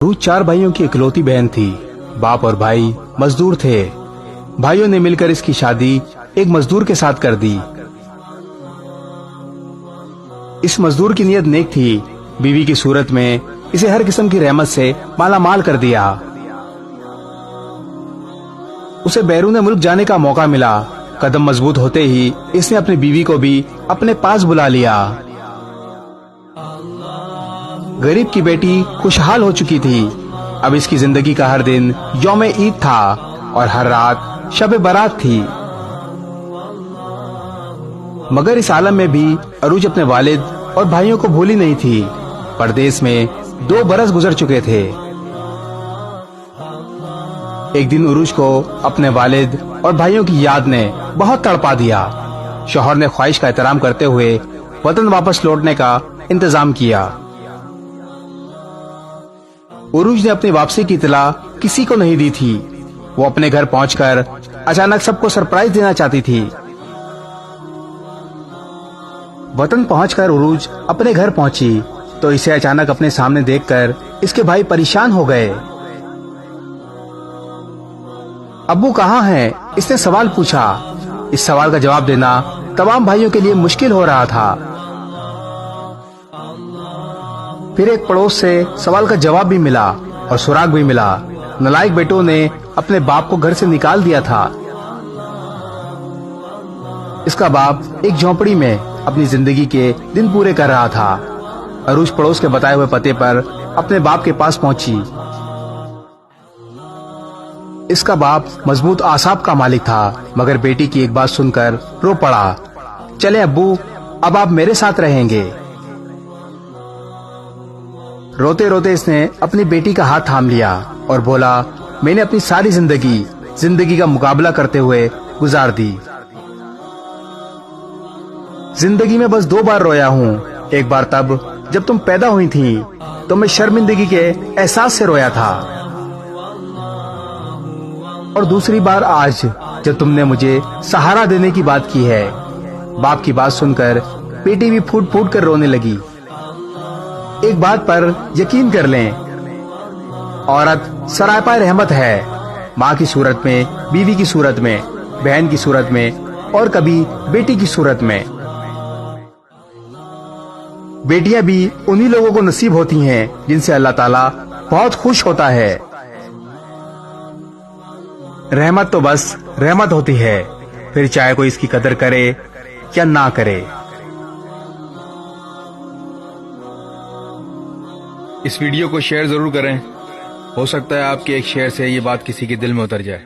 रूज 4 भाइयों की इकलौती बहन थी। बाप और भाई मजदूर थे। भाइयों ने मिलकर इसकी शादी एक मजदूर के साथ कर दी। इस मजदूर की नीयत नेक थी। बीवी की सूरत में इसे हर किस्म की रहमत से माला माल कर दिया। उसे बैरून मुल्क जाने का मौका मिला। कदम मजबूत होते ही इसने अपनी बीवी को भी अपने पास बुला लिया। गरीब की बेटी खुशहाल हो चुकी थी। अब इसकी जिंदगी का हर दिन यौम ईद था और हर रात शब बारात थी। मगर इस आलम में भी अरूज अपने वालिद और भाइयों को भूली नहीं थी। परदेश में 2 बरस गुजर चुके थे। एक दिन उरूज को अपने वालिद और भाइयों की याद ने बहुत तड़पा दिया। शौहर ने ख्वाहिश का एहतराम करते हुए वतन वापस लौटने का इंतजाम किया। उरूज ने अपनी वापसी की इत्तला किसी को नहीं दी थी। वो अपने घर पहुंचकर अचानक सबको सरप्राइज देना चाहती थी। वतन पहुंचकर उरूज अपने घर पहुंची तो इसे अचानक अपने सामने देखकर इसके भाई परेशान हो गए। अब्बू कहाँ हैं? इसने सवाल पूछा। इस सवाल का जवाब देना तमाम भाइयों के लिए मुश्किल हो रहा था। फिर एक पड़ोस से सवाल का जवाब भी मिला और सुराग भी मिला। नालायक बेटों ने अपने बाप को घर से निकाल दिया था। इसका बाप एक झोंपड़ी में अपनी जिंदगी के दिन पूरे कर रहा था। अरूज पड़ोस के बताए हुए पते पर अपने बाप के पास पहुंची। इसका बाप मजबूत आसाब का मालिक था, मगर बेटी की एक बात सुनकर रो पड़ा। चले अब्बू, अब आप मेरे साथ रहेंगे। रोते रोते इसने अपनी बेटी का हाथ थाम लिया और बोला, मैंने अपनी सारी जिंदगी का मुकाबला करते हुए गुजार दी। जिंदगी में बस 2 बार रोया हूँ। एक बार तब जब तुम पैदा हुई थी तो मैं शर्मिंदगी के एहसास से रोया था, और दूसरी बार आज जब तुमने मुझे सहारा देने की बात की है। बाप की बात सुनकर बेटी भी फूट फूट कर रोने लगी। एक बात पर यकीन कर लें, औरत सरापाए रहमत है। माँ की सूरत में, बीवी की सूरत में, बहन की सूरत में और कभी बेटी की सूरत में। बेटियां भी उन्हीं लोगों को नसीब होती हैं जिनसे अल्लाह ताला बहुत खुश होता है। रहमत तो बस रहमत होती है, फिर चाहे कोई इसकी कदर करे या ना करे। इस वीडियो को शेयर जरूर करें। हो सकता है आपके एक शेयर से ये बात किसी के दिल में उतर जाए।